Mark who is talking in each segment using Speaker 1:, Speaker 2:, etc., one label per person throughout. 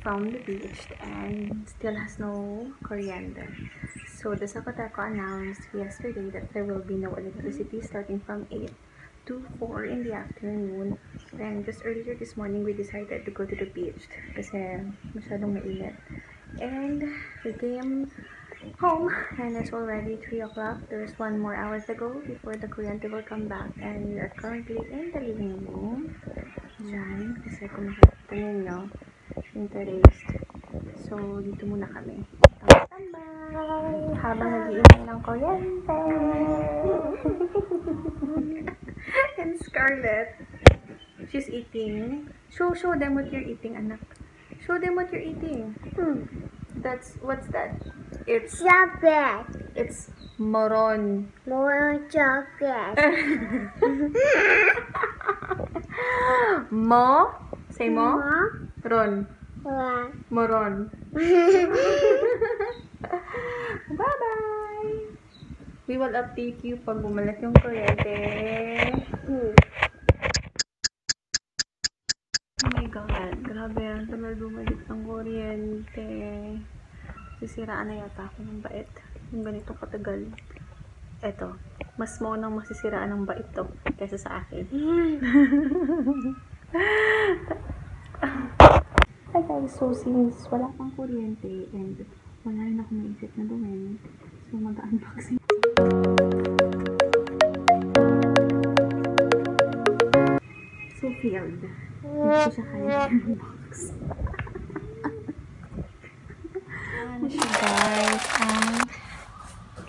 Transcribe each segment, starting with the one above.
Speaker 1: from the beach and still has no coriander. So the Zapoteco announced yesterday that there will be no electricity starting from 8 to 4 in the afternoon. And just earlier this morning, we decided to go to the beach kasi masyadong mainit. And we came home and it's already 3 o'clock. There's 1 more hour to go before the kuryente will come back, and we are currently in the living room. Diyan, kasi kung makikita ninyo, interest. So, dito muna kami. Tambay! Habang nag-iintay ng kuryente. And Scarlett, she's eating. Show them what you're eating, anak. Show them what you're eating. What's that? It's
Speaker 2: chocolate.
Speaker 1: It's moron.
Speaker 2: More chocolate.
Speaker 1: Mo? Say mo? Ron.
Speaker 2: What?
Speaker 1: Moron. Bye-bye! We will update you pag bumalik yung kuryente. Oh my God. Grabe yan. Tagal bumalik ng kuryente. Sisiraan na yata ako ng bait. Yung ganito katagal. Eto. Mas maunang masisiraan ng bait to kaysa sa akin. Hi guys. So since wala pang kuryente and wala rin ako maisip na gawin, so mag-unboxing. So failed. Hindi ko siya kaya i-unbox. Ano siya guys, ang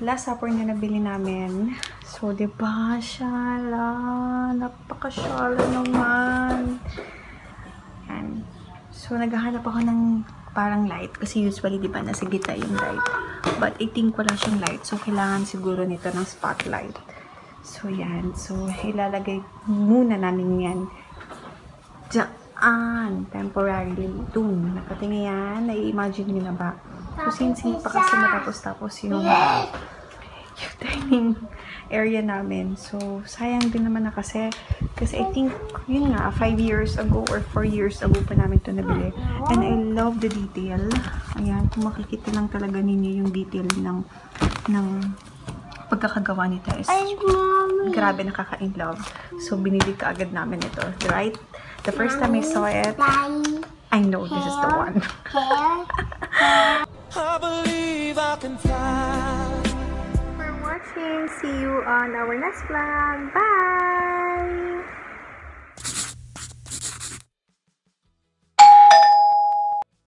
Speaker 1: last supper na nabili namin. So, diba, shala, napaka-shala naman. Yan. So, naghahanap ako ng parang light. Kasi usually, diba, nasa gitna yung light. But, I think wala siyang light. So, kailangan siguro nito ng spotlight. So, yan. So, ilalagay muna namin yan dyan. Temporarily. Dun. Nakatingin yan. Nai-imagine nyo na ba? So, since hindi pa kasi matapos-tapos yung dining area namin. So, sayang din naman na kasi I think, yun nga, 5 years ago or 4 years ago pa namin ito nabili. And I love the detail. Ayan, kung makikita lang talaga ninyo yung detail ng pagkakagawa nito is grabe, nakaka-in-love. So, binili ka agad namin ito. Right? The first time I saw it, I know this is the one.
Speaker 3: I believe I can fly.
Speaker 1: For watching. See you on our next vlog. Bye!